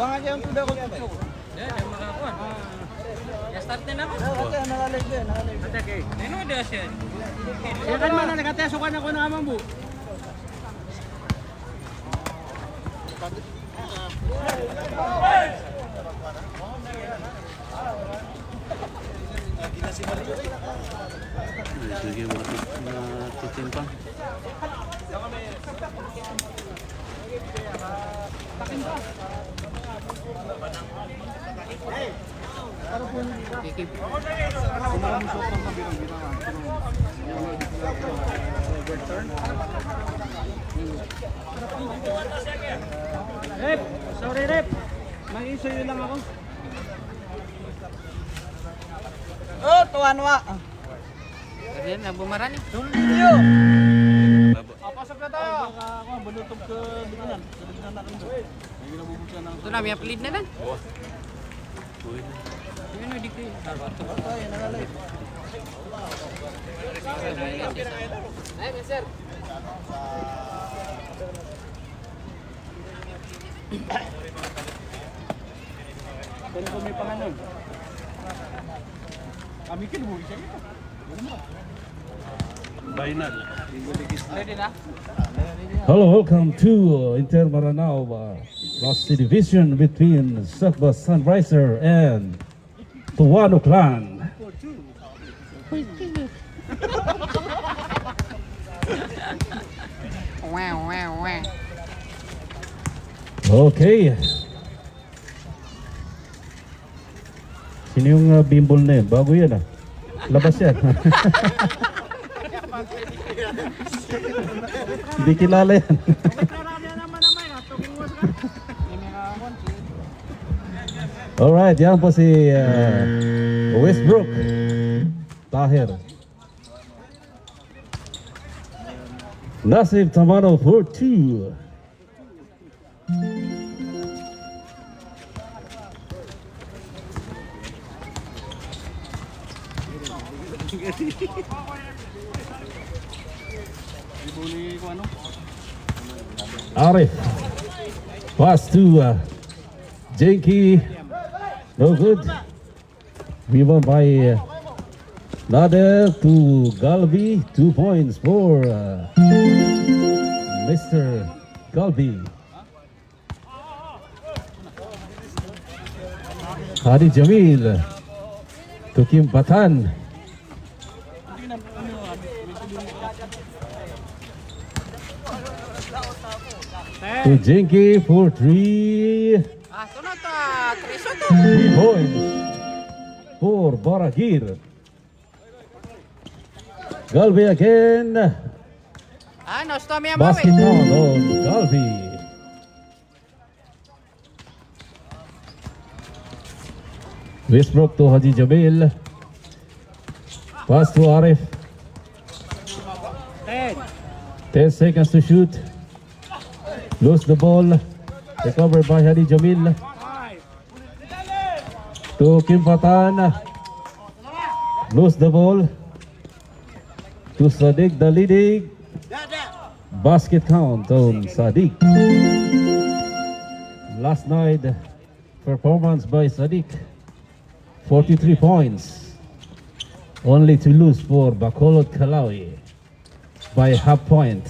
Baka kayong tuda ko yan. Yan, yung mga kuwan. Ya-start din ako. Kasi nakalive din, nakalive. Atake. Ano dia siya? Kaya kan man nagkatasukan ako ng amang bu. Sige, matitimpang. Rep, sorry Rep. Mag-isuyo lang ako. Oh, tuwan-wa. Yan, nabumaran eh. Tulyo. Labo. Pasok na tayo. Ako, balutog ka biginan. Sa biginan natin doon. Hindi nabubuksan ng... Ito na, may apelid na lang. Uy. Yun o, di ko yun. Ay, nakalive. Ay, sir. Pero kung may pangalan. Kami kinubuhi siya ito. Final. Ready na? Hello, welcome to Inter Maranao Lost Division between Sakba Sunriser and Tuwano Clan. Wow, wow, wow. Okay. Sino yung bimbol na yun? Bago yan ah. Labas yan. Hindi kilala yan. Alright, yan po si Westbrook Tahir. Nasib Tamano for 2. Arif. Pass to Jenki. No good. Rebound by Nader to Galbi. 2 points for Mr. Galbi. Hadi Jamil to Kim Batan. To Jenki for 3. Ah, sunod ta. Treso to. 3 points for Baragir. Galbi again. Ah, no, stop yan, Basket bawi. count on Galbi. Westbrook to Haji Jamil. Pass to Arif. 10 seconds to shoot. Lose the ball. Recovered by Hadi Jamil. To Kim Patan. Lose the ball. To Sadiq, the leading. Basket count on Sadiq. Last night performance by Sadiq. 43 points. Only to lose for Bacolod Kalawi by half point.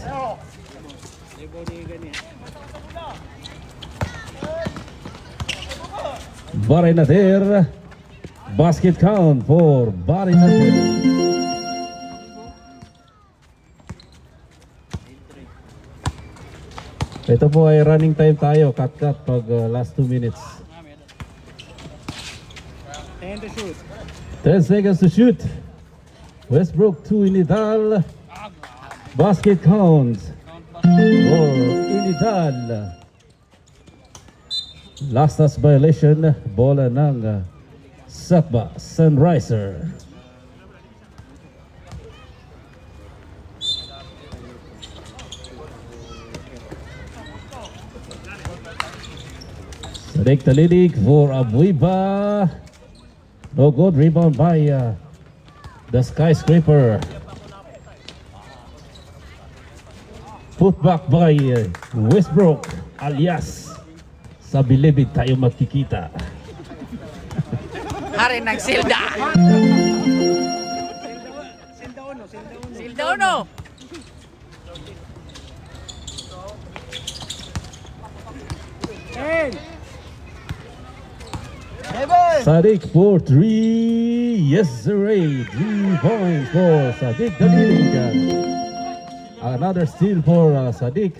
Baray Nader. Basket count for Baray Nader. Ito po ay running time tayo. Cut pag last 2 minutes. 10 to shoot. 10 seconds to shoot. Westbrook to Inidal. Basket count for Inidal. Last touch violation. Bola ng Sakba Sunriser. Sadiq the leading for Abuiba. No good. Rebound by the Skyscraper. Put back by Westbrook alias Sa bilibid tayo magkikita. Hari ng Silda. Silda uno. Sadiq for 3. Yes, sir. 3 points for Sadiq Dalilig. Another steal for Sadiq.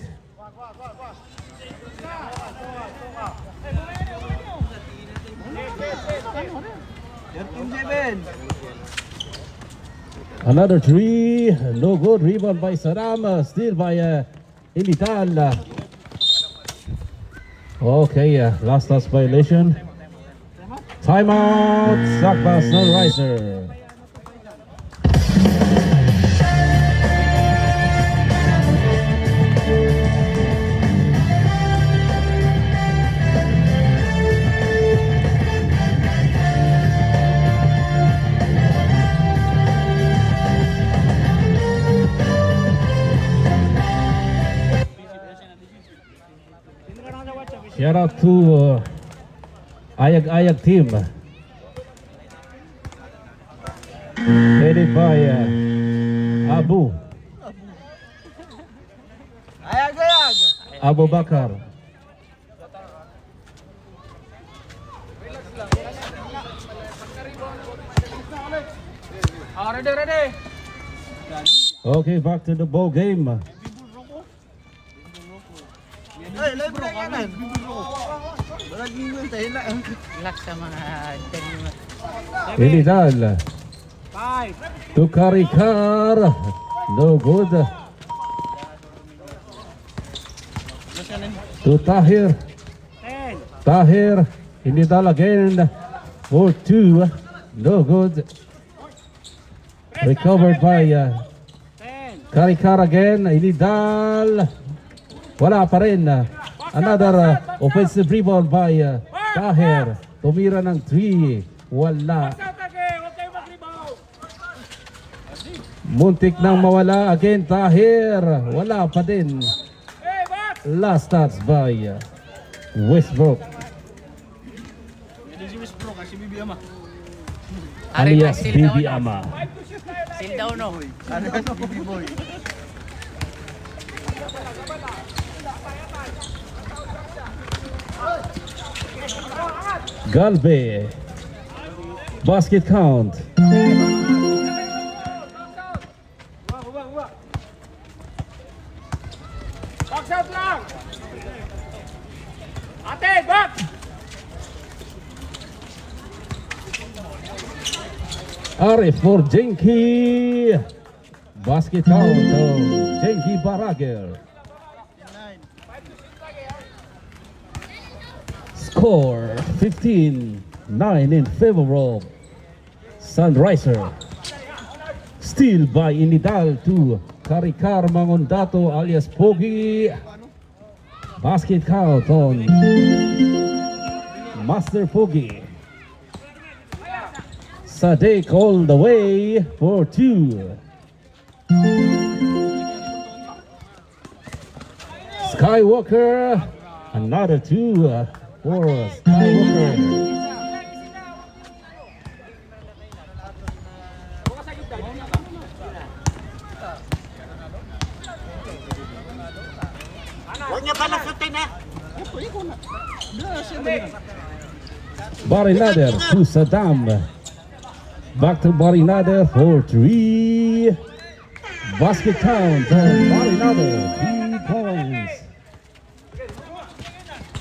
Another 3. No good. Rebound by Saram. Steal by Inital. Okay, last touch violation. Timeout, Sakba Sunriser. Shout out to Ayag team. Headed by Abu Bakar. Ready. Okay, back to the ball game. Relax sa mga 10 minutes. Inidal to Karikar. No good. To Tahir. Tahir. Inidal again for 2. No good. Recovered by Karikar again. Inidal. Wala pa rin. Another offensive rebound by Tahir. Tumira ng 3. Wala. Muntik nang mawala again Tahir. Wala pa din. Last touch by Westbrook. Alias Bibi Ama. Silda uno. Galbe. Basket count. Box out lang. Ate, box. Arif for Jenki. Basket count of Jenki Barager. Score 15-9 in favor of Sunriser. Steal by Inidal to Karikar Mangondato alias Pogi. Basket count on Master Pogi. Sadiq all the way for 2. Skywalker, another 2 for Skywalker. Barinader to Saddam. Back to Barinader for 3. Basket count on Barinader, 3 points.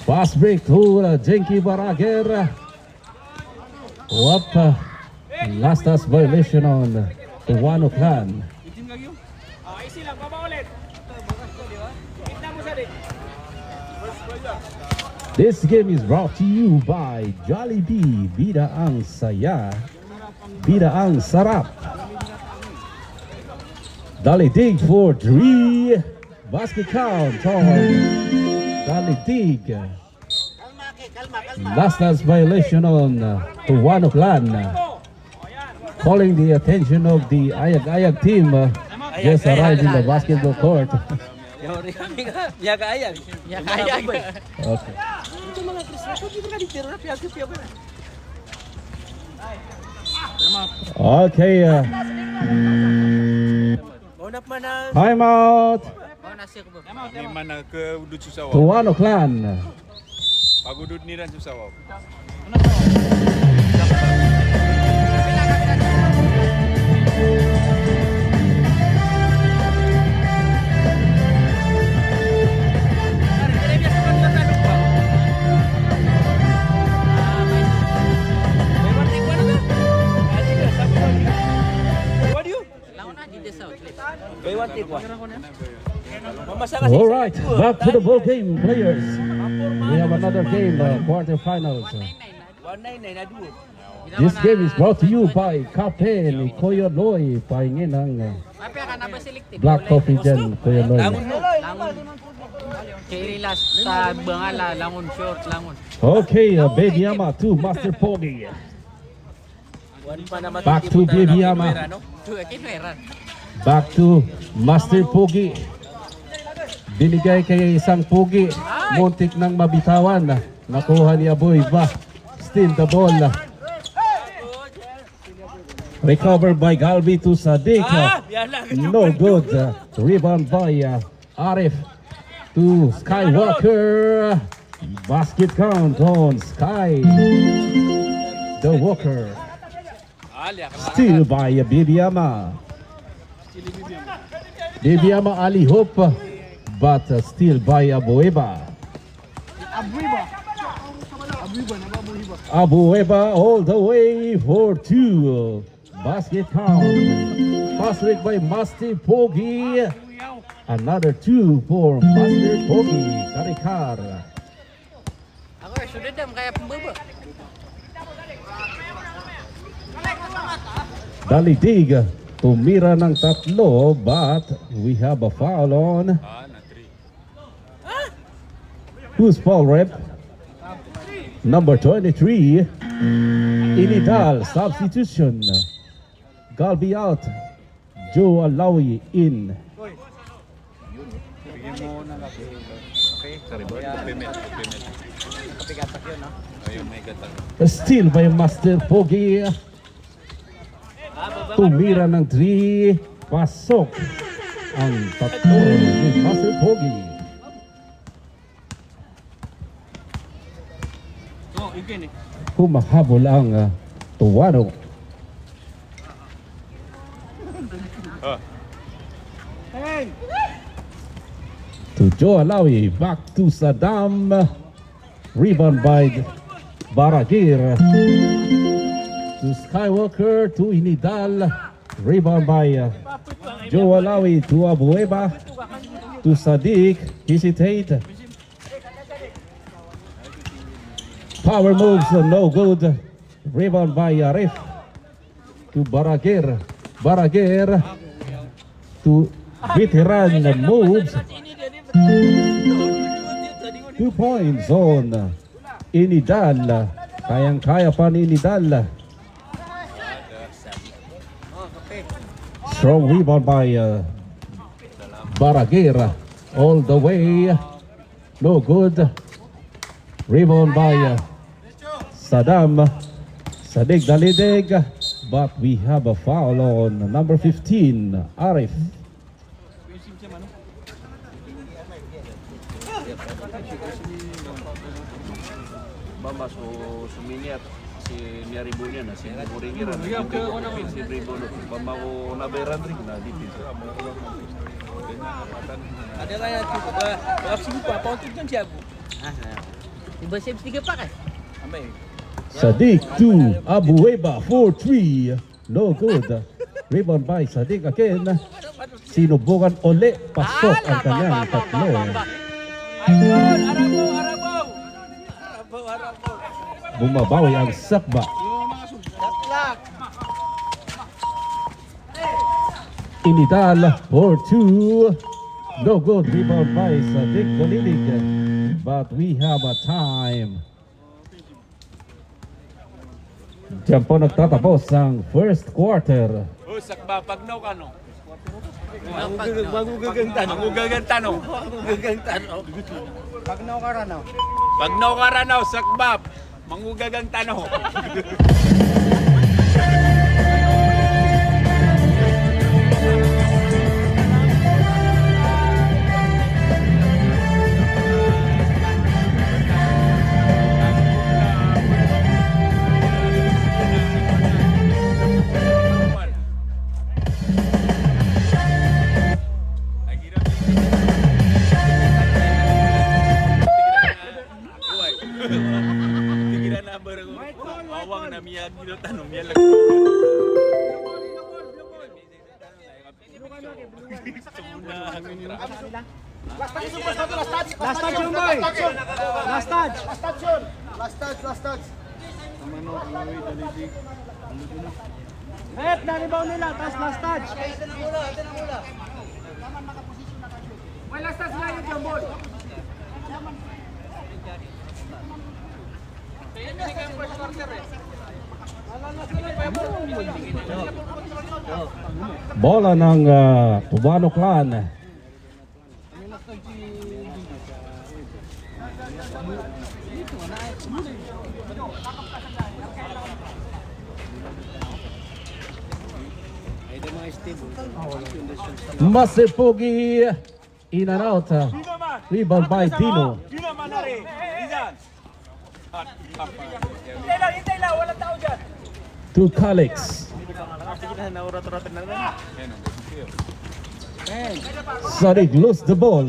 Fast break to Jenki Barager. Last touch violation on the Wano clan. This game is brought to you by Jollibee. Bida ang saya, bida ang sarap. Dalidig for 3. Basket count on Dalidig. Last touch violation on Tuwano clan. Calling the attention of the Ayag team. Just arrived in the basketball court. Yaga ayag. Okay. Okay, time out. Oh, nasi ko ba? Ni mana ke udut susah wak. Tuano Clan. Pag udut ni ran susah wak. All right, back to the ball game, players. We have another game, quarterfinals. This game is brought to you by Kape ni Kuya Loy, pahingin ng Papi ka na ba selected? Black Coffee dyan, Kuya Loy. Langon. Kay last sa bangala, langon short, langon. Okay, Baby Yama to Master Pogi. Back to Baby Yama. Kinweran. Back to Master Pogi. Binigay kay isang Pogi. Muntik nang mabitawan. Nakuha ni Aboy ba? Still the ball. Recovered by Galbi to Sadiq. No good. Rebound by Arif to Skywalker. Basket count on Sky. The Walker. Still by Bibiama. Bibiama Ali Hope, but still by Abueva. Abueva all the way for two. Basket count. Basket by Master Pogi. Another two for Master Pogi. Karikar. Ako sudah dam kaya pembubu. Dalidig. Tumira ng tatlo, but we have a foul on. Na 3. Who's foul rep? Number 23. Inidal, substitution. Galbi out. Joe Alawi in. Bigyan mo na lang. Okay, sorry boy. Payment. Ayun, may gatang. Still by Master Pogi. Tumira ng 3. Pasok ang tatlo ni Master Pogi. Humahabol ang Tuwano. To Joe Alawi, back to Saddam. Rebound by Baragir. To Skywalker, to Inidal. Rebound by Joe Alawi to Abueva. To Sadiq, hesitate. Power moves, no good. Rebound by Arif. To Baragir. Baragir. To veteran moves. 2 points on Inidal. Kayang-kaya pa ni Inidal. Strong rebound by Baragir. All the way. No good. Rebound by Saddam. Sadiq Dalidig. But we have a foul on number 15, Arif. Bamba so suminiat si Niaribo niya na si Moringiran si Bribo no Bamba ko nabayran rin na dito. Ada raya tu berapa sini apa untuk kan siapa? Tiba siap 3 pak kan? Ambil. Sadiq to Abueva for 3. No good. Rebound by Sadiq again. Sinubukan ulit. Pasok ang kanyang tatlo. Bumabawi ang Sakba. Inidal for 2. No good. Rebound by Sadiq Dalidig. But we have a time. Diyan po nagtatapos ang first quarter. Oh, sakba pagnaw ka no. Mangugagang tanong. Pag naukaranaw. Pag naukaranaw, sakbap. Mangugagang tanong. Pikiran na barang awang na miya gino tanong miya lang. Last touch yun, boy. Last touch. Net, na-rebound nila. Tapos last touch. May last touch na yun, boy. Bola ng Cubano Clan. Master Pogi in and out. Rebound by Dino. To Calix. Sadiq lose the ball.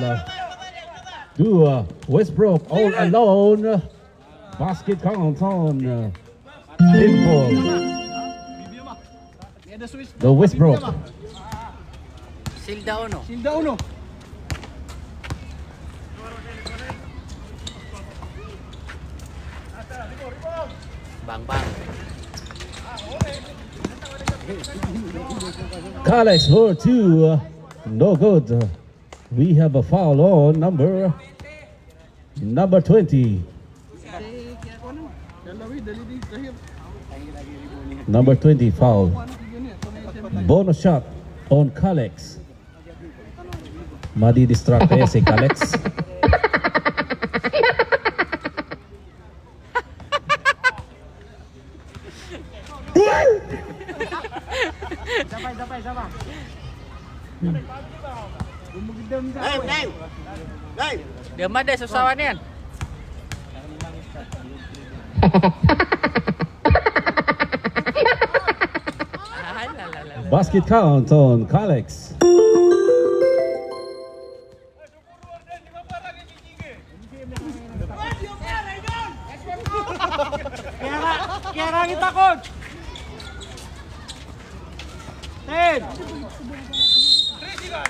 To Westbrook all alone. Basket count on Dimple. The Westbrook. Silda uno. Silda uno. Bang bang. Calix for two. No good. We have a foul on number 20. Number 20 foul. Bonus shot on Calix. Madi-distract kaya si Calix. Sabay. Dia mah deh susawan yan. Basket count on Calix. Kaya kita, coach. 10.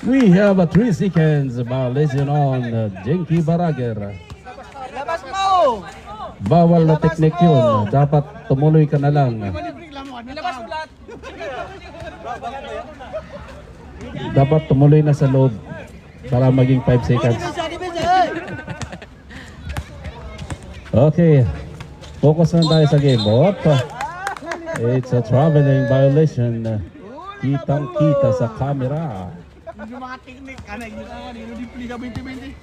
We have a 3 seconds violation on Jenky Barager. Labas mo. Bawal na technique yun. Dapat tumuloy ka na lang. Labas mo lahat. Dapat tumuloy na sa loob para maging 5 seconds. Okay. Focus na tayo sa game. It's a traveling violation. Kitang-kita sa camera. Yung mga teknik, ano di pili ka 20-20.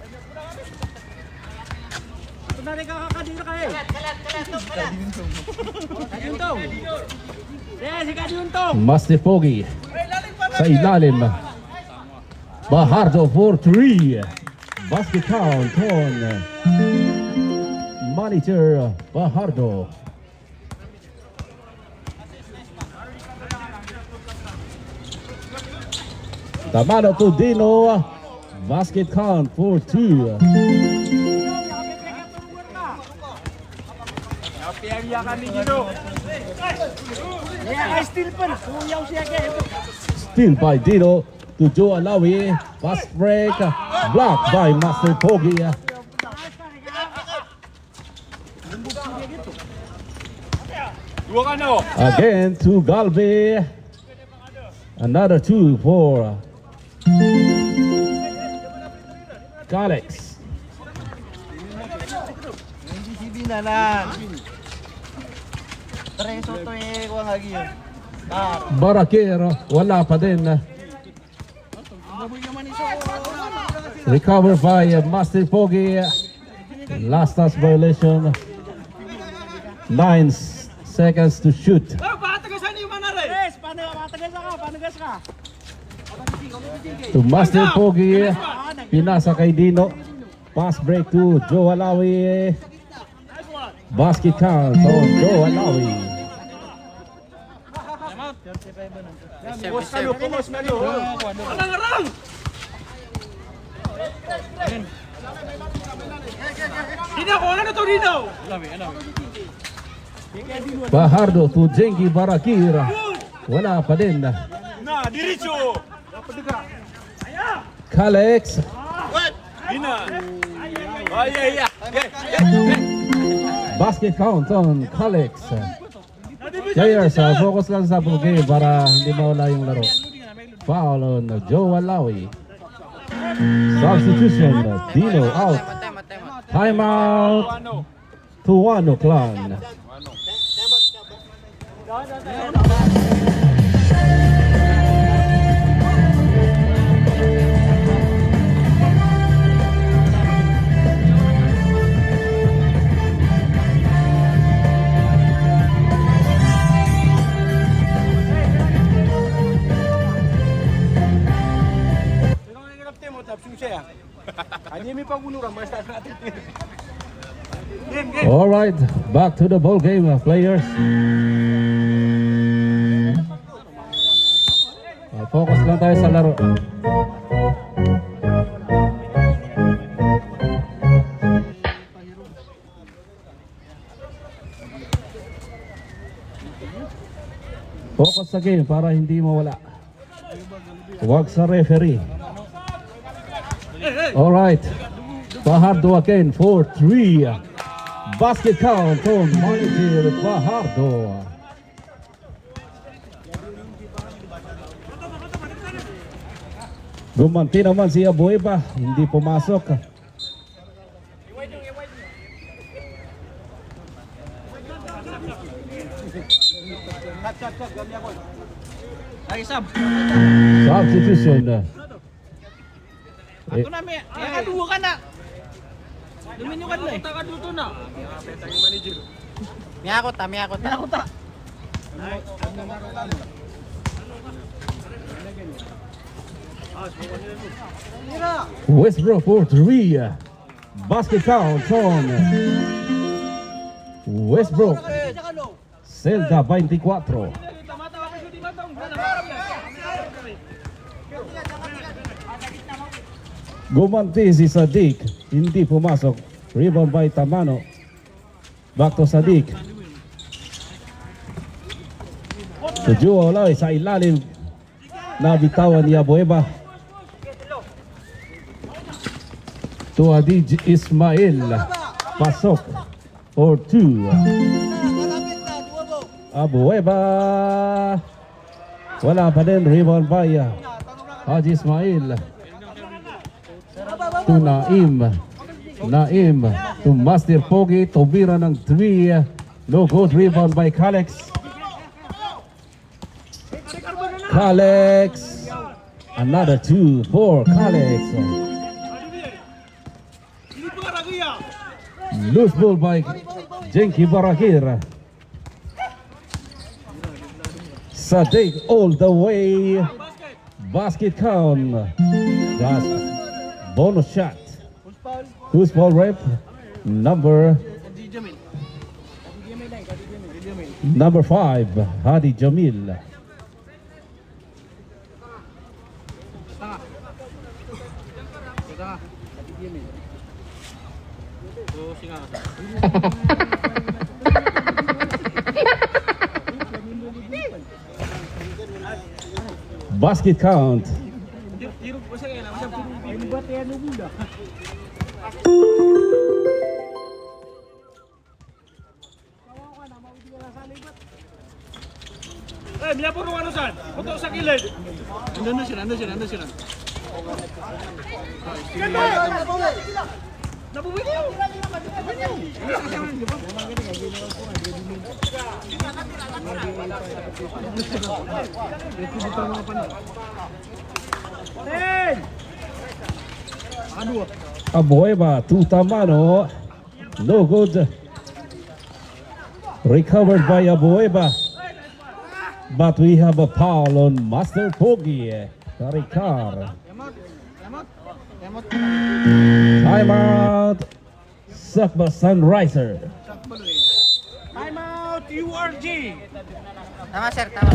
Ito na rin kakakadino kayo. Kadyuntong. Si Kadyuntong. Master Pogi sa ilalim. Bahardo for 3. Basket count on monitor Bahardo. Tamano to Dino. Basket count for 2. Steal by Dino to Joe Alawi. Fast break. Blocked by Master Pogi. Again to Galvey. Another 2 for Calix. Hindi na lang. Treso to eh, kuha nga giyo. Barakero, wala pa din. Recovered by Master Pogi. Last touch violation. 9 seconds to shoot. To Master Pogi. Pinasa kay Dino. Pass break to Joe Alawi. Basket count on Joe Alawi. Fajardo to Jengi Barakir. Wala pa din. Na, diretso. Kalex. Ina. Ay. Basket count on Kalex. Players, focus lang sa game para hindi mawala yung laro. Foul on Joe Alawi. Substitution, Dino out. Timeout to Wano Clan. All right, back to the ball game, players. Focus lang tayo sa laro. Focus sa game para hindi mawala. Huwag sa referee. All right, Fajardo again for 3. Basket count on manager Fajardo. Gumanti naman si Abueva, hindi pumasok. Substitution. Ako na, may kaduwa ka na. Dominyo ka na eh. Kaduto na. Miyakot ta. Westbrook for 3. Basket count on Westbrook. Celta 24. Gumanti si Sadiq, hindi pumasok. Rebound by Tamano. Back to Sadiq. To Joe Alawi sa ilalim. Nabitawan ni Abueva. To Adij Ismail. Pasok for 2. Abueva. Wala pa din. Rebound by Haji Ismail. To Naim to Master Pogi. Tobira ng 3. No good. Rebound by Kalex. Another 2 for Kalex. Loose ball by Jenki Barakir. Sadiq all the way. Basket count. That's bonus shot. Who's ball rep? Number 5, Hadi Jamil. Basket count. Eh, minapuro ano saan? Putok sa kilid. Ando siya. Nabubuhay niyo! Abueva to Tamano. No good. Recovered by Abueva. But we have a foul on Master Pogi. Karikar. Timeout. Sakba Sunriser. Time out, URG. Tama sir, tama.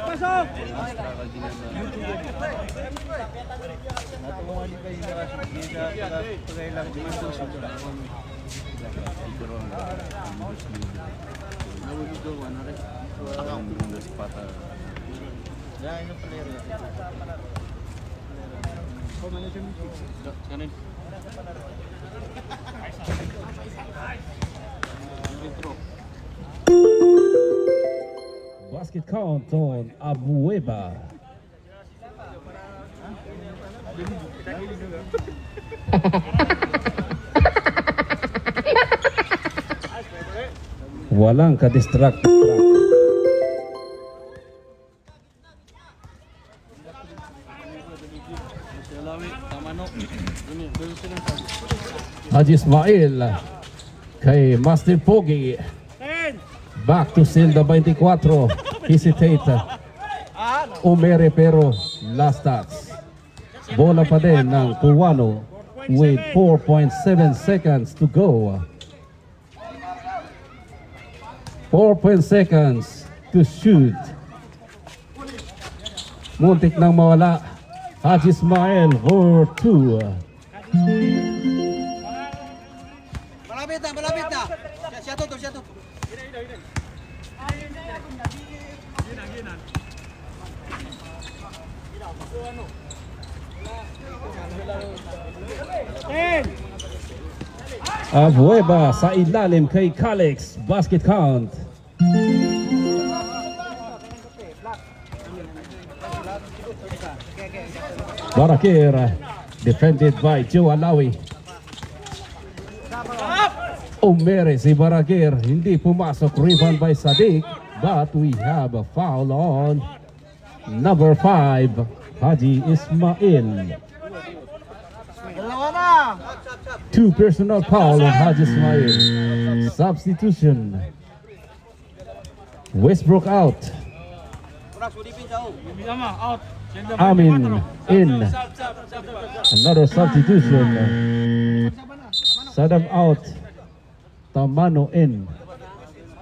Pasok! Basket count on Abueva. Walang ka-distract. Haji Ismail kay Master Pogi. Back to Silda 24. Hesitate. Umere pero last touch. Bola pa din ng Tuwano with 4.7 seconds to go. 4 seconds to shoot. Muntik nang mawala. Haji Ismail for 2. Malapit na. Siya to. Abueva sa ilalim kay Calix. Basket count. Barakir defended by Joe Alawi. Umere si Barakir, hindi pumasok. Rebound by Sadiq, but we have a foul on number 5, Haji Ismail. 2 personal foul on Haji Ismail. Substitution. Westbrook out. Out. Amin in. Another substitution. Saddam out. Tamano in.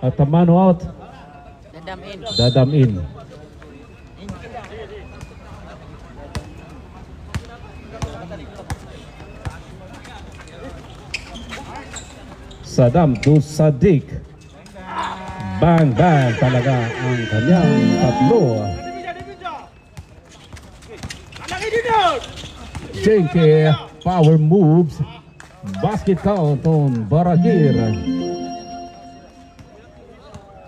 Tamano out. Dadam in. Saddam to Sadiq. Bang bang talaga ang kanyang tatlo. Jenke power moves. Basket count on Barakir.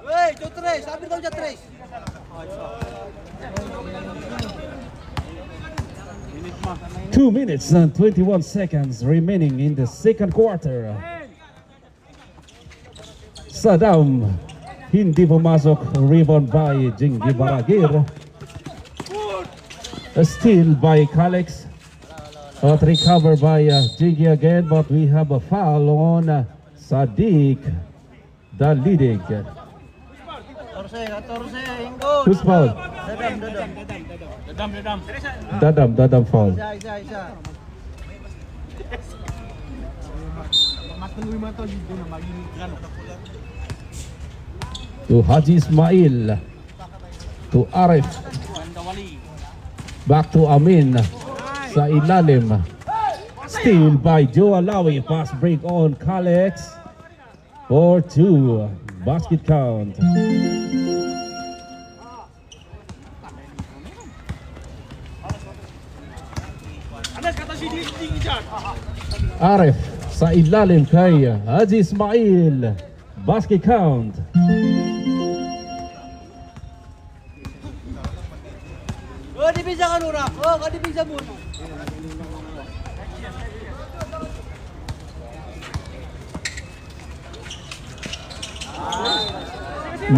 Wey, tu tres, ambil kau je tres. 2 minutes and 21 seconds remaining in the second quarter. Saddam hindi pumasok. Rebound by Jingi Barakir. A steal by Calix. But recovered by Jingi again, but we have a foul on Sadiq Dalidig. 14, ingkut. Who's foul? Dadam foul. Isa. To Haji Ismail. To Arif. Back to Amin. Sa ilalim. Steal by Joe Alawi. Fast break on Calix. 4-2. Basket count. Arif sa ilalim kay Haji Ismail. Basket count. Oh, dipisa ka Nura. Oh, kadipisa muna.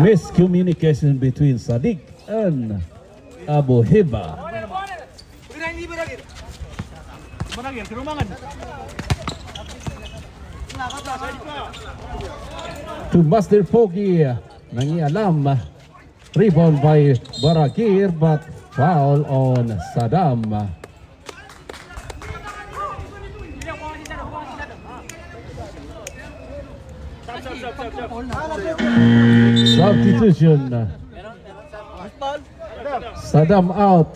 Miscommunication between Sadiq and Abu Hiba. Barangir, kirumangan. To Master Pogi, nangialam. Rebound by Baragir but foul on Saddam. Substitution. Saddam out.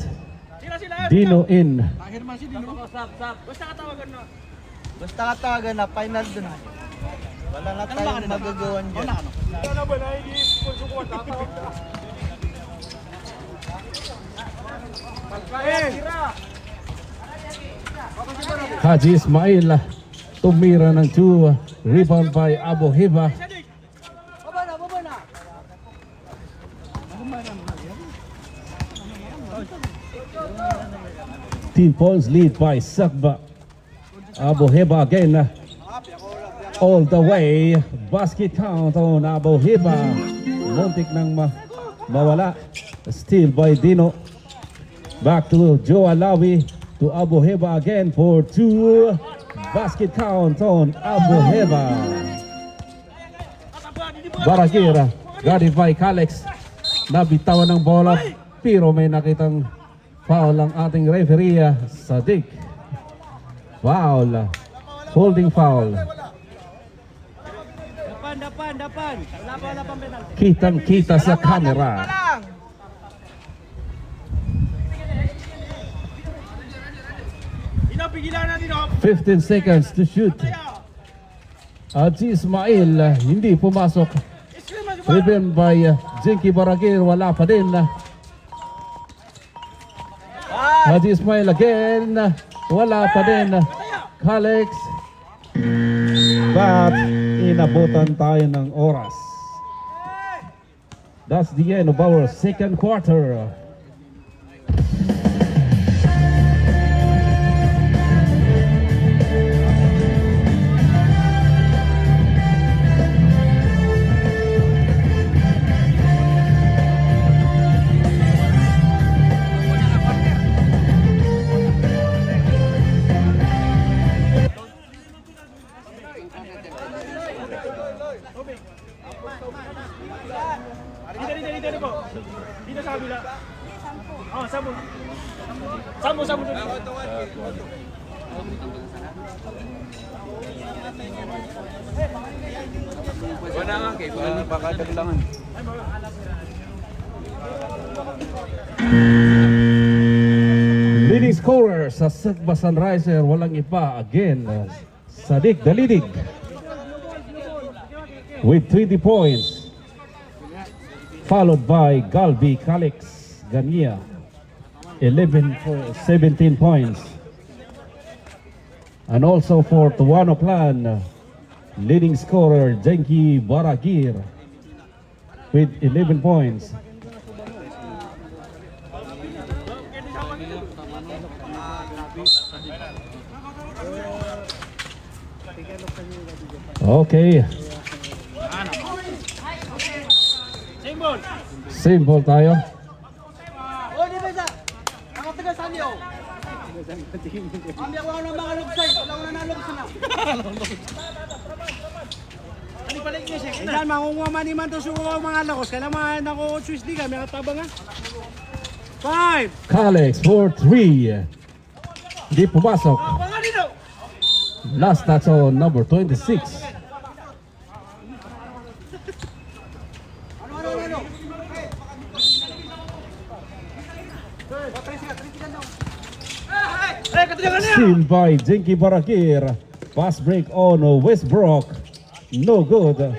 Dino in. Basta katawagan na, final dun. Wala na tayong magagawan dyan. Haji Ismail tumira ng 2. Rebound by Abu Hiba. Baba na, baba na. 10 points lead by Sakba. Abu Hiba again. All the way. Basket count on Abu Hiba. Muntik nang mawala. Steal by Dino. Back to Joe Alawi. To Abu Hiba again for 2. Basket count on Abu Hiba. Baragir. Guarded by Kalex. Nabitawan ng bola. Pero may nakitang foul ang ating referee, Sadiq. Foul. Holding foul. Dapan. Wala pang penalty. Kitang-kita sa camera. 15 seconds to shoot. Haji Ismail hindi pumasok. Driven by Jinky Baragir, wala pa din. Haji Ismail again, wala pa din. Kalex. But inabutan tayo ng oras. That's the end of our second quarter. Dito po. Dito sa kabila. Oh, sabon. Sabon dito. Wala nga kay baka kailangan. Leading scorer sa Sakba Sunriser, walang iba again. Sadiq Dalidig with 20 points. Followed by Galbi Kalex Gania, 17 points. And also for Tuano Clan, leading scorer Jenki Baragir with 11 points. Okay. Same ball tayo. Oh, di ba isa? Ang taga sa niyo. Kami ako ng mga lubsay. Wala ko nanalog sila. Ano pala yung isip? Ilan, makunguha man ni Manto suko mga lakos. Kailangan ako Swiss Liga. May katabang nga. 5. Kalex for 3. Hindi pumasok. Last touch on number 26. Steal by Jinky Baragir. Pass break on Westbrook. No good.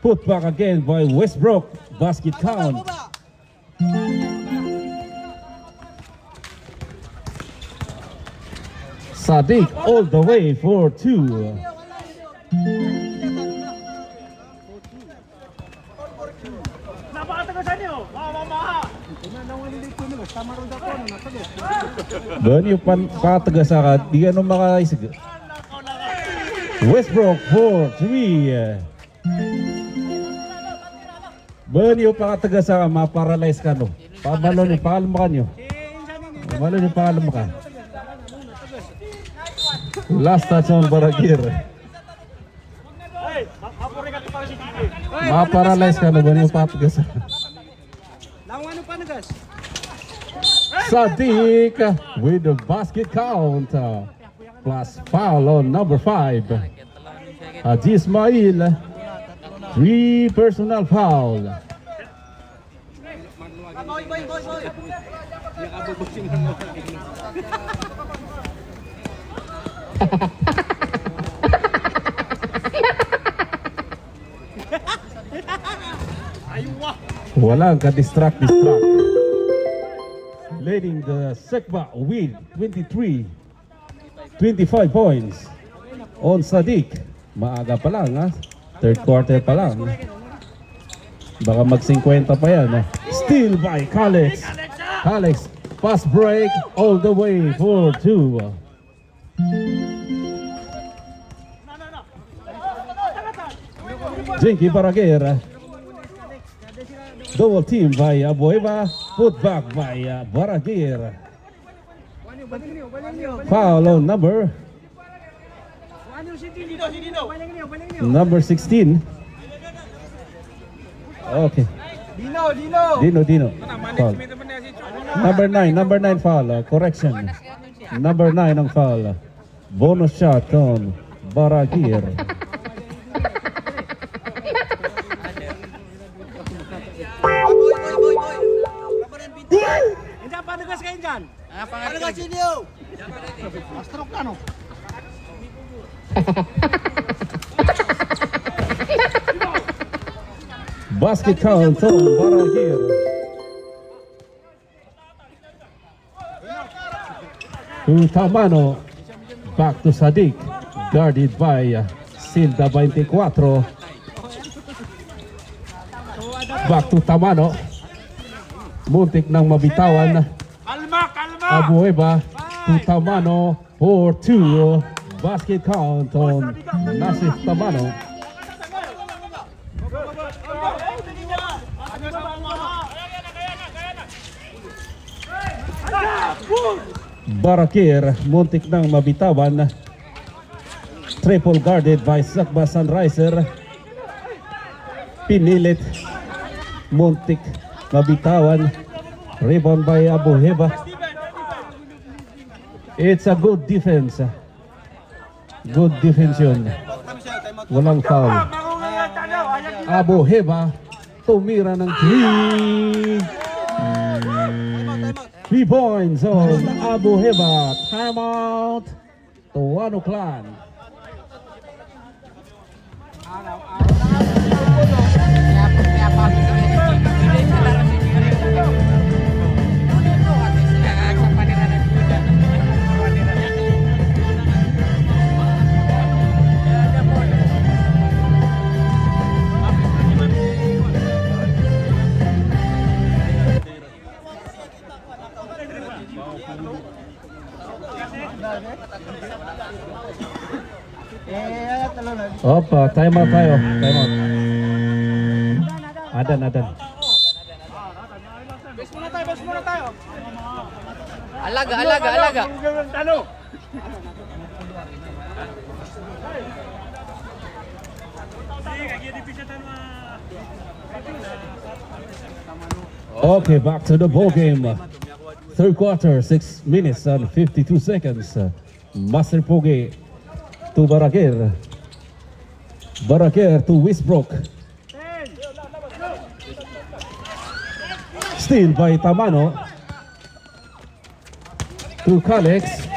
Put back again by Westbrook. Basket count. Sadiq all the way for 2. Banyo patagas ka, di ka nung makaisig. Westbrook for 3. Banyo pakatagas ka, maparalyze ka no. Pabalon yung pakalma nyo. Pabalon yung pakalma ka. Last touch on Baragir. Maparalyze ka no, banyo pakatagas ka. Lawan ano pa nagas? Sadiq with the basket count. Plus foul on number 5. Haji Ismail. 3 personal foul. Boy. Walang ka-distract. Leading the Sekba with 25 points on Sadiq. Maaga pa lang ha. Third quarter pa lang. Baka mag-50 pa yan ha. Steal by Kalex. Kalex, fast break all the way for 2. Jinky Baragir. Double team by Abueva. Put back by Baragir. Foul on number 16. Okay. Dino. Foul. Number 9 foul. Correction. Number 9 ang foul. Bonus shot on Baragir. Hindi pa nagas kayo dyan. Ano ka sinyo? Astrok ka no? Basket count on Baragir. To Tamano. Back to Sadiq. Guarded by Silda 24. Back to Tamano. Muntik nang mabitawan. Abueva to Tamano for 2. Basket count on Nasif Tamano. Barakir, muntik nang mabitawan. Triple guarded by Sakba Sunriser. Pinilit. Muntik mabitawan. Rebound by Abueva. It's a good defense. Good defense yun. Walang foul. Abueva tumira ng 3 points on Abueva. Timeout. Tuano Clan. Opa, timeout tayo. Timeout. Adan. Best muna tayo. Alaga. Okay, back to the ball game. Third quarter, 6 minutes and 52 seconds. Master Poge to Baragir. Baragir to Westbrook. Steal by Tamano. To Kalex.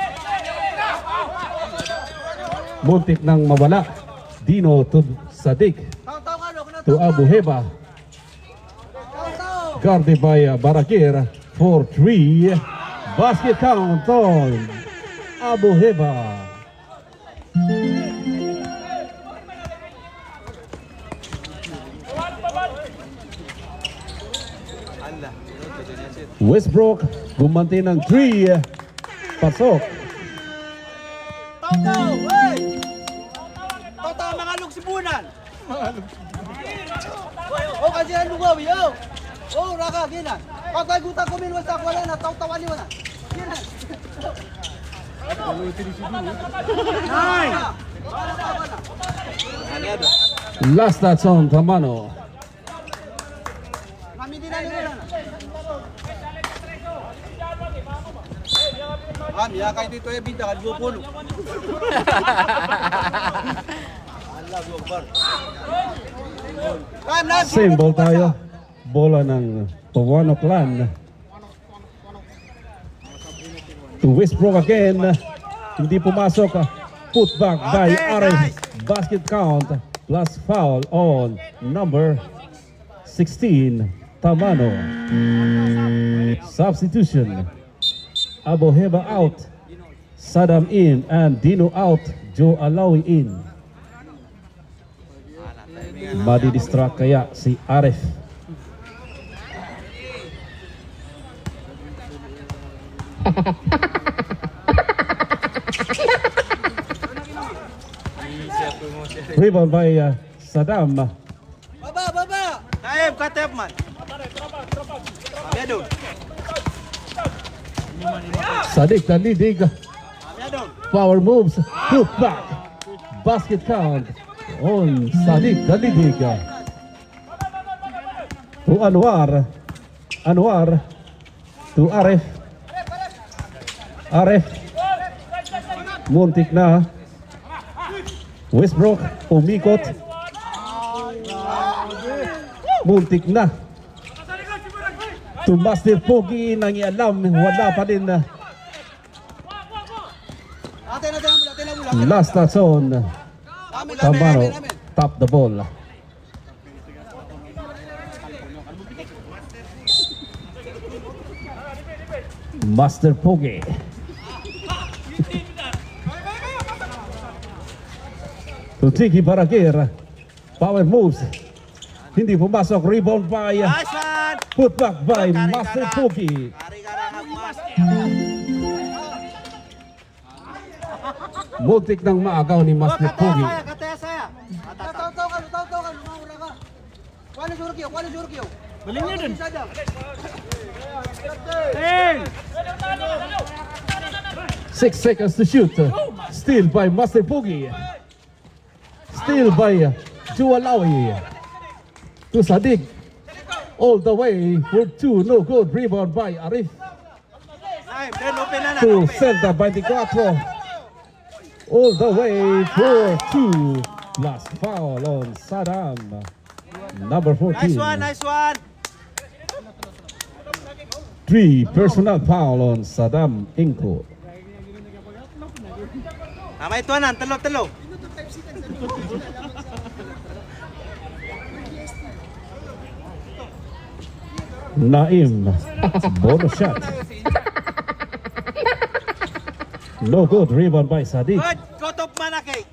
Muntik nang mawala. Dino to Sadiq. To Abueva. Guarded by Baragir for 3. Basket count on Abu Heba. Westbrook gumanti ng 3. Pasok. Tau-tau, hey! Tau-tau, mga lugsibunan! Oh, kasi ang lugawi, oh! Oh, raka, gina! Pagkay guta ko minwas ako, wala na, tau-tawan niyo na! Gina! Nine. Last that's on Tamano. Kami din na nila na. Ya kayo dito eh, binta, kalbo puno. Allah, Akbar. Same ball tayo. Bola ng Pawano Clan. To Westbrook again. Hindi pumasok. Put back by Arif. Basket count plus foul on number 16, Tamano. Substitution. Abu Heba out. Saddam in and Dino out. Joe Alawi in. Madi-distract kaya si Arif. Rebound by Saddam. Baba! Naib, katep man. Ya doon. Sadiq Dalidig. Ya doon. Power moves. Put back. Basket count on Sadiq Dalidig. To Anwar. Anwar to Arif. Arif. Muntik na. Westbrook umikot. Muntik na. To Master Pogi nang ialam. Wala pa din. Atin na mula. Last touch on Tamano. Top the ball. Master Pogi. To Tiki Baragir. Power moves. Hindi pumasok. Rebound by Nice man! put back by Master Pogi. Muntik ng maagaw ni Master Pogi. Kataya saya. Taw-taw ka. Lumawala ka. Kuha na Jurkyo. Baling niya dun. Sadam. 10. 6 seconds to shoot. Steal by Master Pogi. Steal by Jualawi. To Sadiq. All the way for 2. No good. Rebound by Arif. Naib, then open na. To Celta 24. All the way for 2. Last foul on Saddam. Number 14. Nice one. 3 personal foul on Saddam Inko. Tama ito na, talo. Naim. Bonus shot. No good. Rebound by Sadiq. Good, kotop manakay.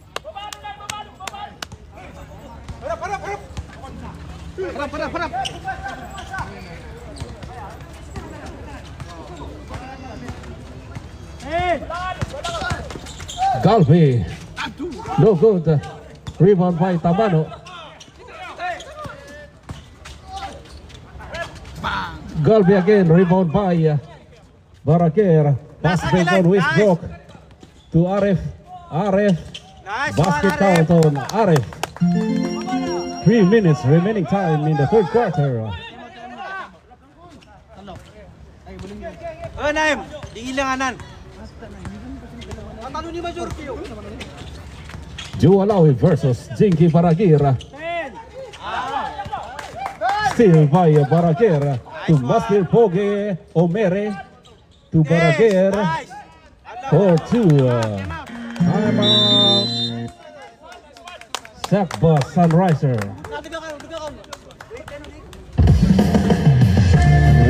Harap. Galvi. No good. Rebound by Tamano. Galvi again. Rebound by Baraker. Pass back on Westbrook. To Arif. Arif. Nice Basket one, count on Arif. 3 minutes remaining time in the third quarter. Oh, Naim, iilanganan. Matalo ni Majorkyo. Jualawi versus Jinky Baragir. Still by Baragir to Master Pogi. Omere to Baragir Nice. for 2. Timeout. Sakba Sunriser. Duga ka.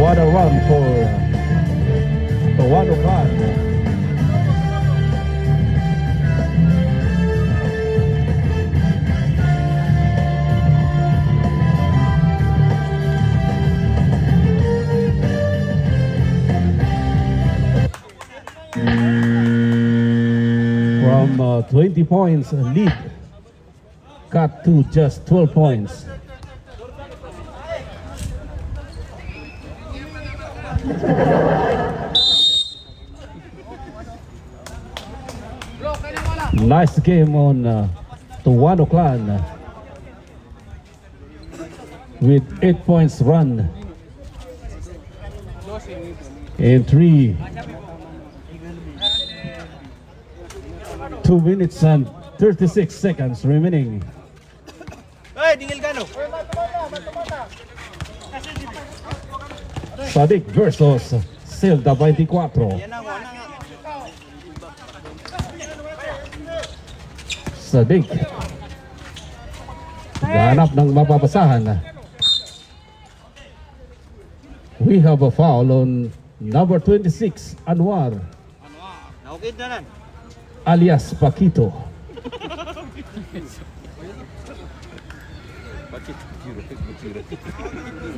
What a run for the 1 o'clock. 20 points lead cut to just 12 points. Nice game on Tuwano Clan with 8 points run in 2 minutes and 36 seconds remaining. Hey, dingil ka no? Sadik versus Zelda 24. Yan na, wala nga. Sadik gahanap ng mapapasahan. We have a foul on number 26, Anwar Naukid na nan. alias Paquito.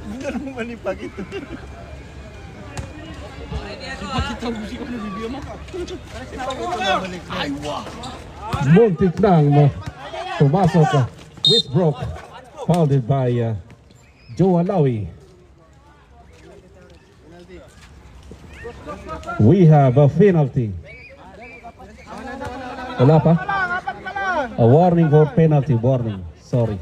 Hindi mo manipag ito. Muntik nang pumasok. Westbrook fouled by Joe Alawi. We have a penalty. Wala pa? A warning for penalty. Warning. Sorry.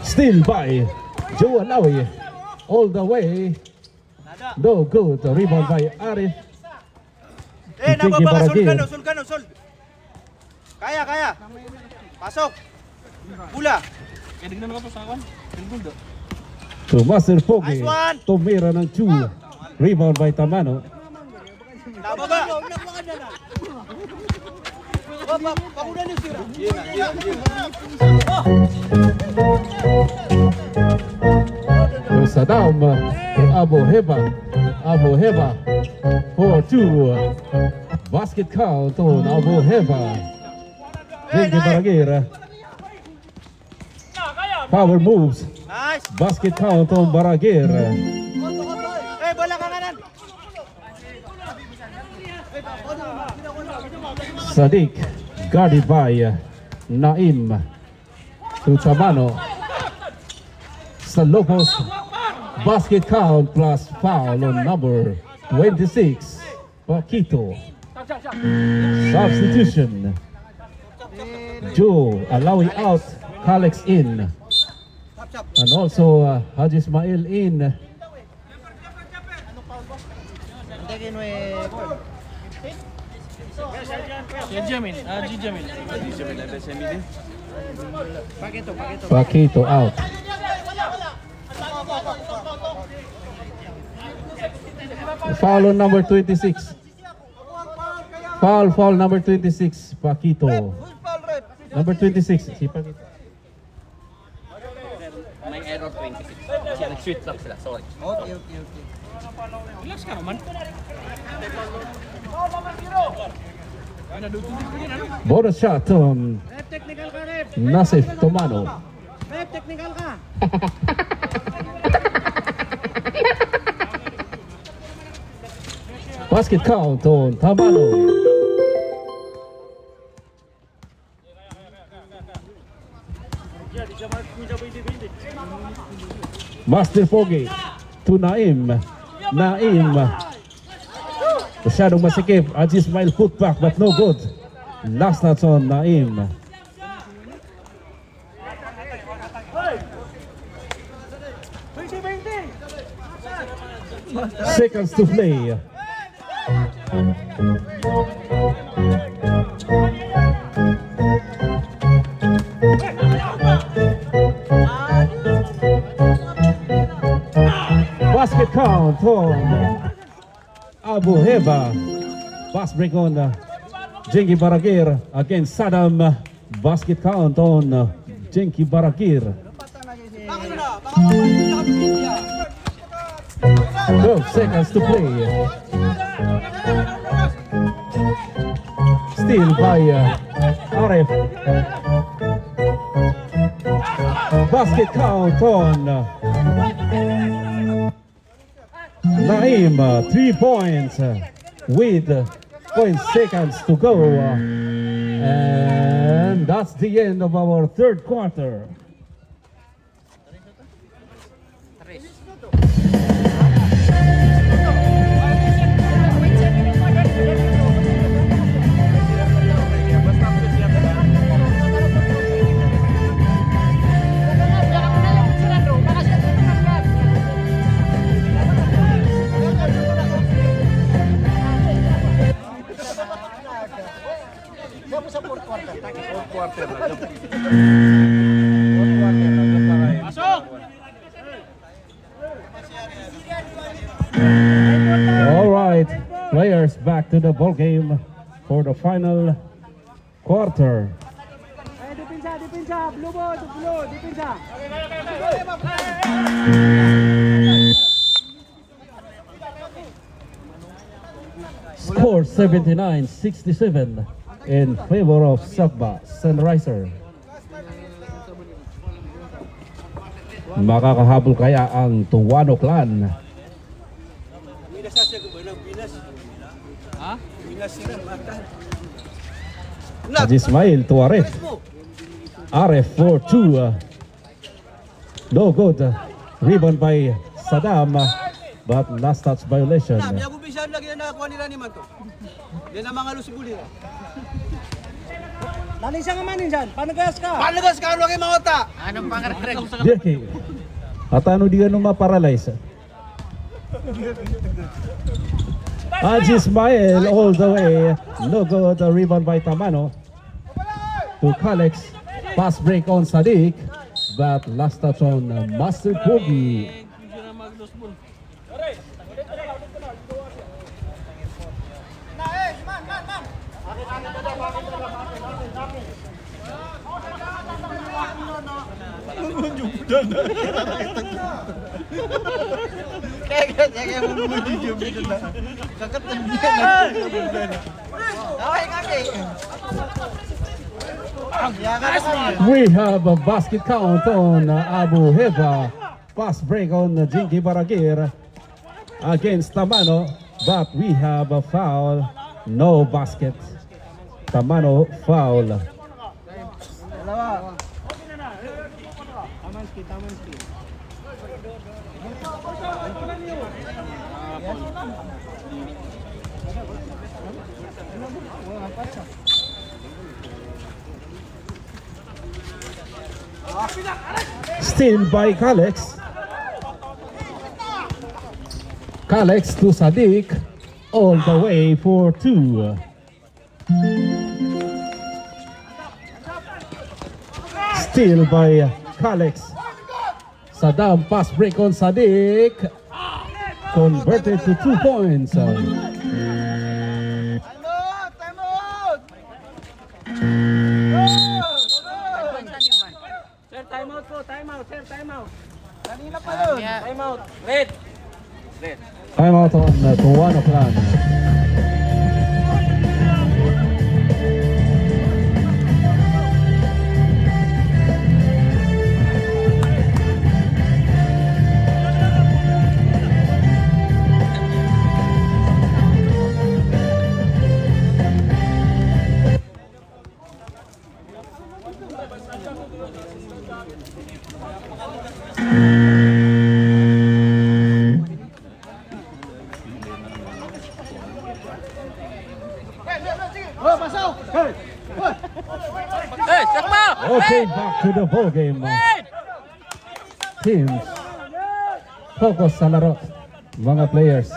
Still by Joe Alawi. All the way. No good. Rebound by Arif. Eh, Tiki nababa ka, Baragil. sul ka no, sul. Kaya, kaya. Pasok. Bula. Kaya dignan ka pa sa akin. Pilgul do. To Master Pogi. Nice one. Tumira ng Chu. Rebound by Tamano. Nababa. Pakunan niyo sira. To Saddam. Abu Heba. Abu Heba. 4-2. Basket count on Abu Heba. Jengi Baragir. Power moves. Nice. Basket count on Baragir. Eh, bola ka kanan. Sadiq guarded by Naim to Tamano. Salopos basket count plus foul on number 26 Paquito. Substitution. Joe Alawi out, Kalex in, and also Haji Ismail in. Jamin. Jamin. Paquito out. Foul on number 26. Foul number 26, Paquito. Number 26, si Paquito. May error 26. Siya nag-switch lang sila, sorry. Okay. Relax ka naman. Bonus shot on Rep, technical ka, Rep. Nasif Tomano. Rep, technical ka. Basket count on Tomano. Master Pogi to Naim. Naim. Masyadong masikip. Haji Ismail put back but no good. Last touch on Naim. Seconds to play. Basket count on Abu Heba. Pass break on Jengi Baragir against Saddam. Basket count on Jengi Baragir. Baka na, baka mapalito sa kapitya. 12 seconds to play. Still by Arif. Basket count on Naim, 3 points with 0.6 seconds to go. And that's the end of our third quarter. Quarter na lang. All right, players back to the ball game for the final quarter. Depensa, depensa. Blue ball, blue, depensa. Score 79-67 in favor of Sabah Sunriser. Makakahabol kaya ang Tuwano Clan? Haji Ismail to Arif. Arif for 2. No good. Rebound by Saddam, but last touch violation. May agumpisahan lagi na nakuha nila ni Manto. Yan ang mga lusibuli. Laling siya nga manin dyan. Panagas ka. Panagas ka, ano kayo mga ota? Jackie, at ano di ka nung maparalyze? Haji Ismail all the way. No good. Rebound by Tamano to Kalex. Pass break on Sadiq, but last touch on Master Pogi. Kaya mo bumudyo dito na. Kakatagyan na. Okay, kaki. We have a basket count on Abu Heba. Pass break on Jinky Baragir against Tamano, but we have a foul. No basket. Tamano foul. Tamanski, Tamanski. Steal by Kalex. Kalex to Sadiq. All the way for 2. Steal by Kalex. Saddam pass break on Sadiq. Converted to 2 points. Time out! Sir, time out po. Time out, sir. Time out. Kanina pa yun. Time out. Red. Time out on Tuwano Clan. Oh, pasok! Okay, back to the ball game. Teams, focus sa laro. Mga players.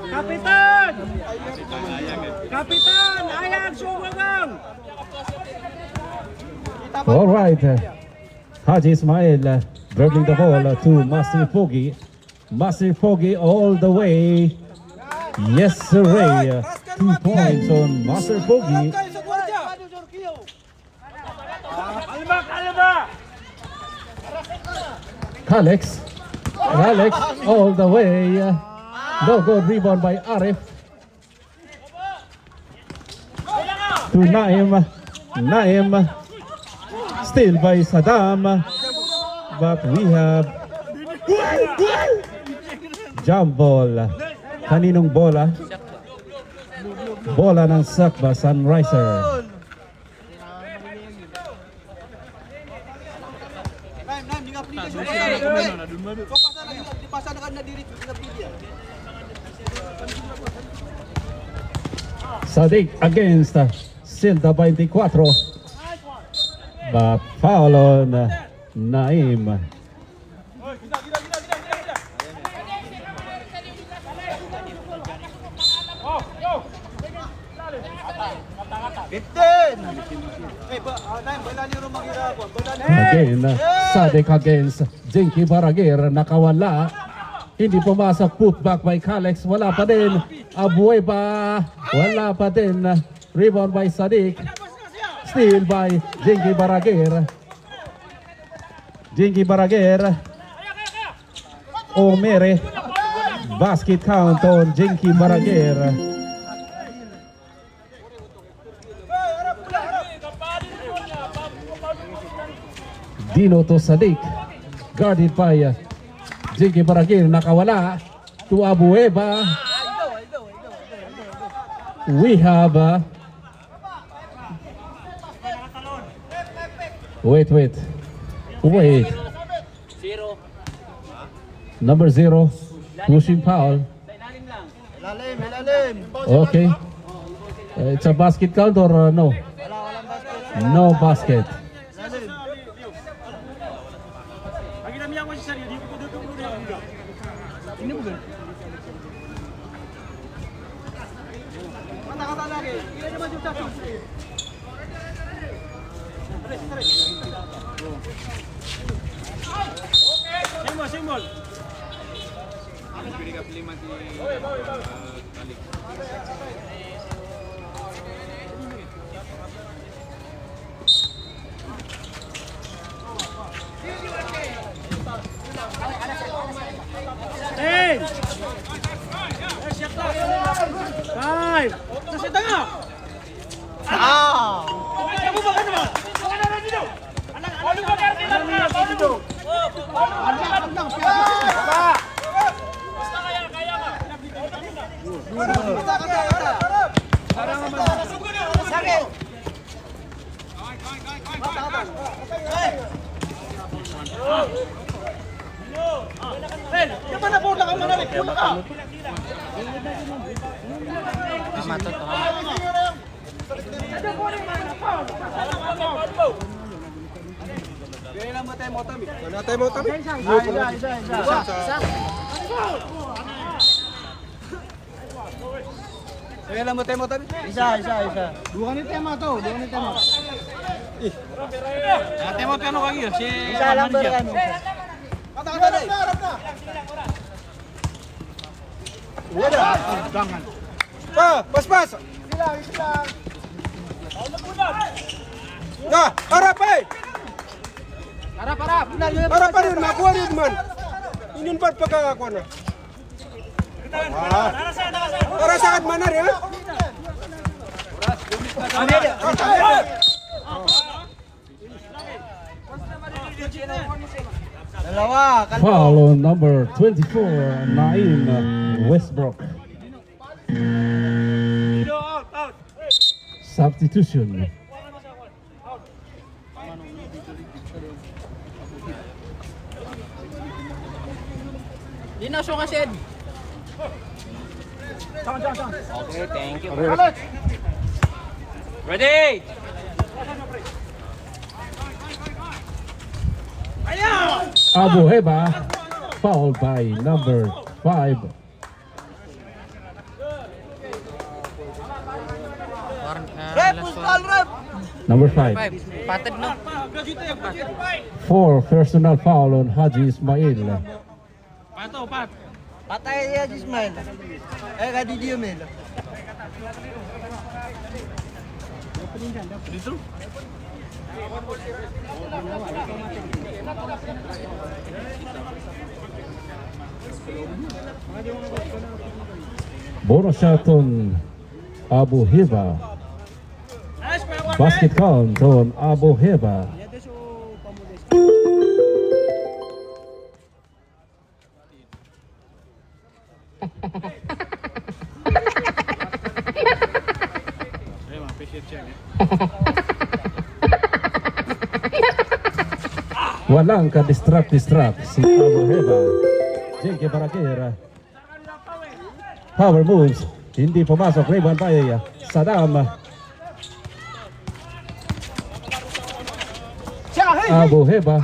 Kapitan! Kapitan! Ayan, sumagang! All right. Haji Ismail dribbling the ball to Master Pogi. Master Pogi all the way. Yes, sir. 2 points on Master Pogi. Kalex. Kalex all the way. No good rebound by Arif. to Naim. Naim still by Saddam, but we have jump ball. Kaninong bola? Bola ng Sakba Sunriser. Di nga pili ka siya. Di pasa na ka na diri. Di nga pili yan. Sadiq against Silda 24, but foul on Naim. Again, Sadiq against Jinky Baraguer, nakawala. Hindi pumasok, putback by Kalex, wala pa din. Abueva, wala pa din. Rebound by Sadiq. Steal by Jinky Baraguer. Jinky Baraguer. Omere. Basket count on Jinky Baraguer. Dino to Sadiq. Guarded by Jinky Baraguer, nakawala to Abueva. We have wait. Number 0, pushing foul. Okay. It's a basket count or no? No basket. Kata-kata lagi. Ini dia maju satu. Simbol. Hey! 5. Sa tengah. Kamu makan apa? Makan apa dulu? Anak makan dulu. Mana bola kamu menarik? Bola kamu. Isa. Dua ni tema tu, Temo piano kagi ya, si Isa lang ba yan? Kata-kata dai. Jangan. Pas. Nah, harap eh. Harap. Harap pa rin, makuha rin man. Inyong ba't pagkakakuha na? Para saan man na rin, ha? Dalawa. Foul on number 24, Naim Westbrook. Substitution. Di na siya kasi. Okay, thank you. Ready? Abueva, fouled by number 5. Rep, puspal, rep. Number 5. Patid no. 4 personal foul on Haji Ismail. Patay ya Ismail. Kadi dia mel. Bonus shot on Abueva. Basket count on Abu Heba. Walang ka-distract si Abu Heba. Jake Barakera. Power moves. Hindi pumasok. Rebound by Saddam. Abu Heba.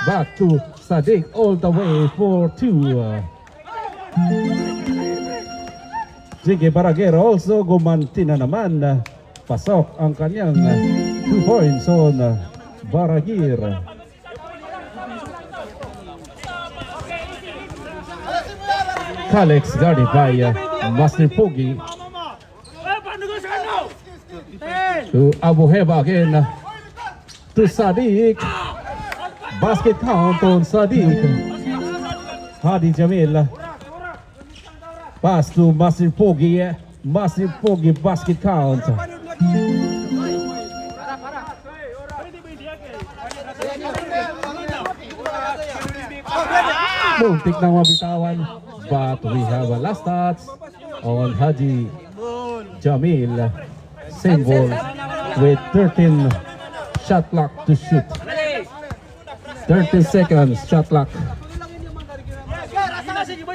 Back to Sadiq all the way for 2. Jake Barakera also gumanti na naman. Pasok ang kanyang 2 points on Baragir. Kalex guarded by Master Pogi. To Abu Heba again. To Sadiq. Basket count on Sadiq. Hadi Jamil. Pass to Master Pogi. Master Pogi basket count. Muntik nang mabitawan. But we have a last touch on Haji Jamil. Same ball with 13 shot clock to shoot. 13 seconds shot clock.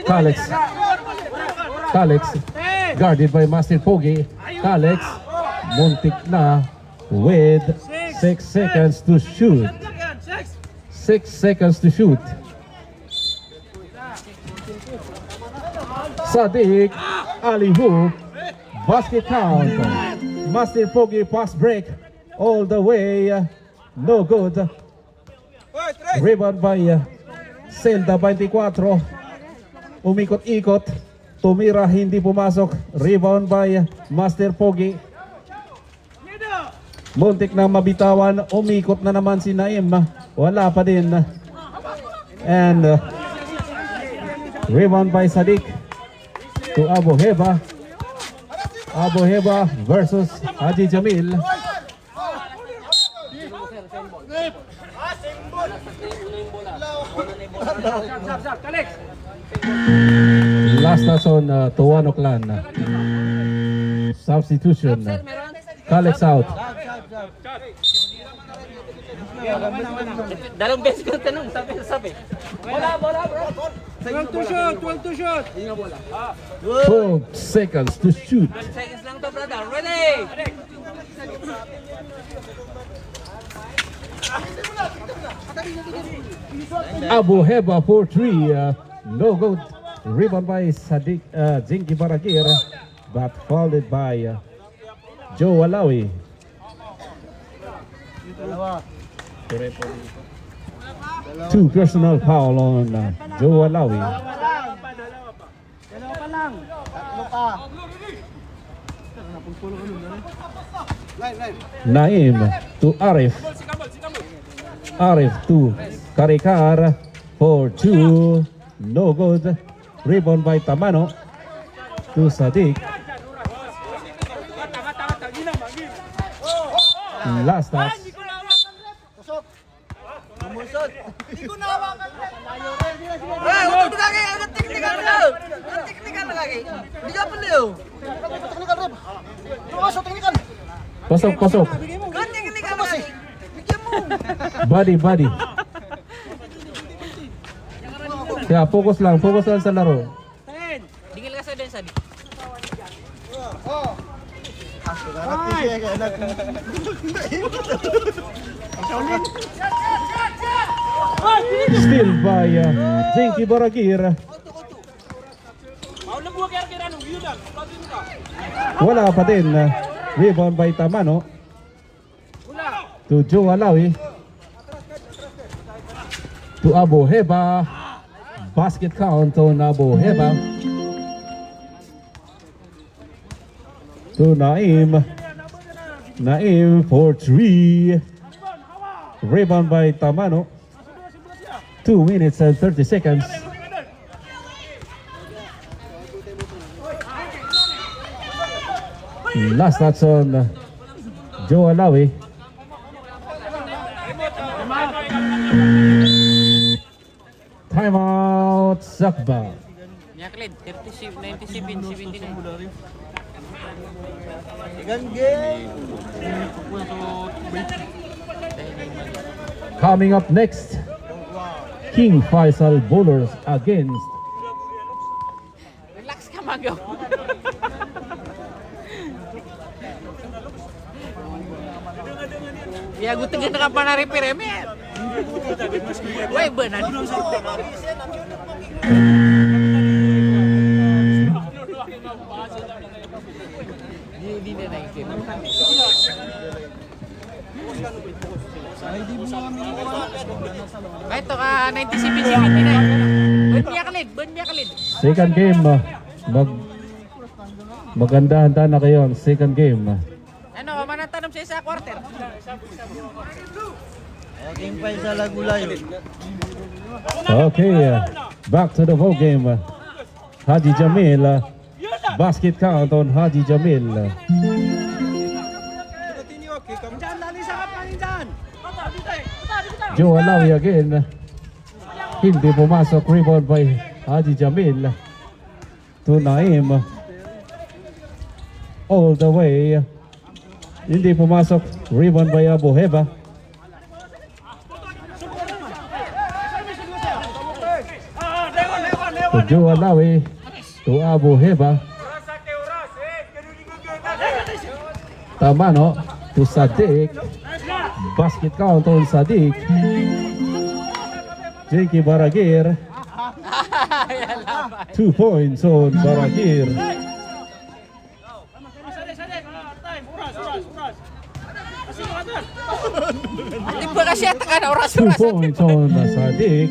Kalex guarded by Master Pogi. Kalex muntik na with 6 seconds to shoot. 6 seconds to shoot. Sadiq Ali hoop. Basket count. Master Pogi pass break all the way. No good. Rebound by Zelda 24. Umikot-ikot. Tumira, hindi pumasok. Rebound by Master Pogi. Muntik na mabitawan. Umikot na naman si Naim. Wala pa din. And rebound by Sadiq to Abu Heba. Abu Heba versus Haji Jamil. Last touch on Tuano Clan. Substitution. Kalex out. Dalawang beses ko tanong, sabi. Bola, bro. 12 to shoot, 12 to shoot. 12 seconds to shoot. 12 seconds lang to, brother. Ready? Abu Heba for 3. No good. Rebound by Sadiq Jinky Baragir, but followed by Joe Alawi. Two personal foul on Joe Alawi. Dalawa pa lang. Tatlo pa. Naim to Arif. Arif to Karikar for 2. No good. Rebound by Tamano to Sadiq. Last touch. Hindi ko nahawakan. Huwag lagi. Ang technical na. Ang technical na lagi. Hindi ka pala yun. Technical rep. Technical. Pasok. Ang technical na lagi. Bigyan mo. Body. Kaya fokus lang sa laro. Tingil ka sa din, Sadiq. Still by Jinky Baragir. Wala pa din. Rebound by Tamano to Joe Alawi. To Abu Heba. Basket count on Abu Heba. To Naim for 3. Rebound by Tamano. 2 minutes and 30 seconds. Last touch on Joe Alawi. Timeout Sakba. Yaklid, 97-79. Coming up next, King Faisal Bowlers against Relax ka, Magaw. Ya, gue tinggal ka pa na repair, men. Weh, benar. Hindi na naikip. Ito ka, 97-79. Ban Miakalid. second game. Maganda-handa na kayo ang second game. Ano, manantanong siya sa quarter. Okay, back to the ball game. Haji Jamil, basket count on Haji Jamil. Dyan, lalisa ka pa rin dyan. Joe Alawi again. Hindi pumasok, rebound by Haji Jamil. To Naim. All the way. Hindi pumasok, rebound by Abu Heba. To Joe Alawi. To Abu Heba. Tamano. To Sadiq. Basket count on Sadiq. Jakey Baragir. 2 points on Baragir. Di ba kasi atakan 2 oras-oras? points on Sadiq.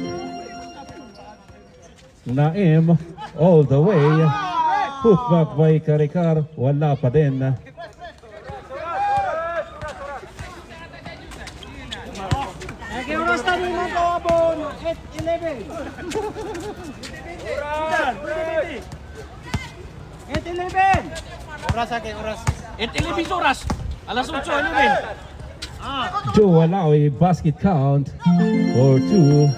Naim all the way. Put back by Karikar. Wala pa din. Okay, oras na rin mga kawabon. 8-11. 8-11. Oras akin, oras. 11 oras. Alas 8:11. Joe Alawi basket count for 2.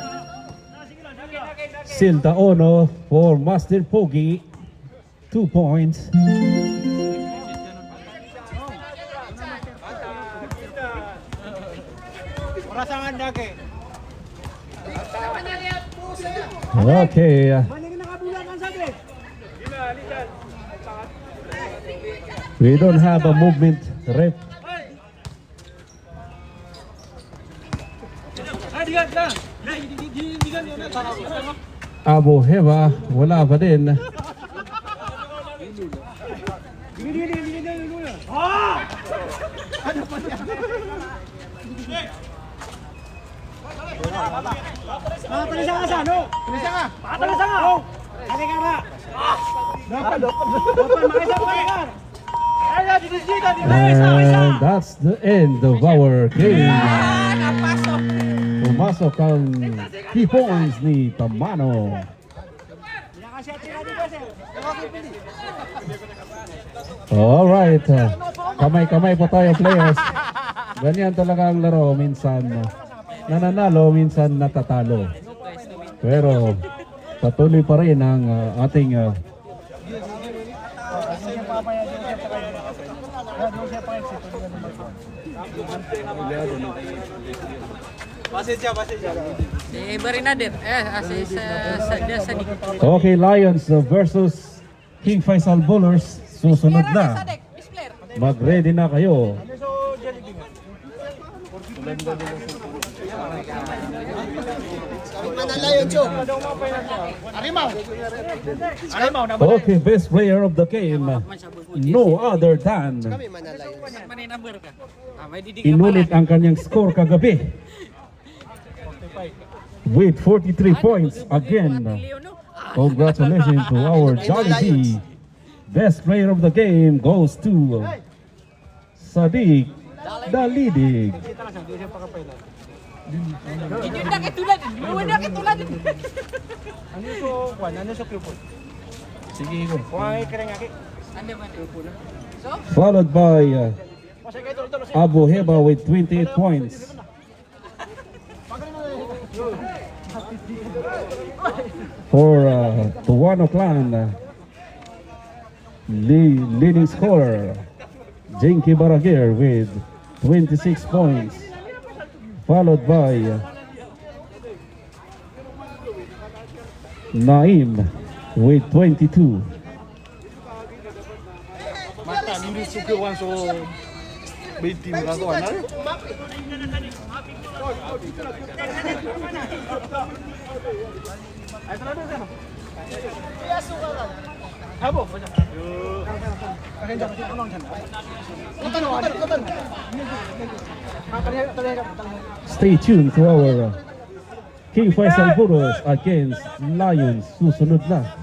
Silta Ono for Master Pogi. 2 points. Oras ang andake. Okay. Balik na kabulan ang sabi. We don't have a movement rep. Abu Heba, wala pa din. Matalisa ka sa ano? Talisa ka. Matalisa ka. Kali ka na. Dapat makisa mo kali ka. And that's the end of our game. Napasok. Pumasok ang key points ni Tamano. Alright. Kamay-kamay po tayo players. Ganyan talaga ang laro. Minsan nananalo, minsan natatalo. Pero patuloy pa rin ang ating Si Barinader. Sa Okay, Lions versus King Faisal Bowlers. Susunod na. Mag-ready na kayo. Okay, best player of the game. No other than inulit ang kanyang score kagabi with 43 points again. Congratulations to our Johnny B. Best player of the game goes to Sadiq Dalidig. Hindi na katulad. Wala katulad. Ano so, Juan? Ano so Cupid? Sige ko. Kuha kaya nga ki. Ano ba? So? Followed by Abu Heba with 28 points. For Tuano Clan, leading scorer, Jinky Baragir with 26 points, followed by Naim with 22. Mata diri suka wan so betim kaso ana. Stay tuned to our King Faisal Buros against Lions. Susunod na.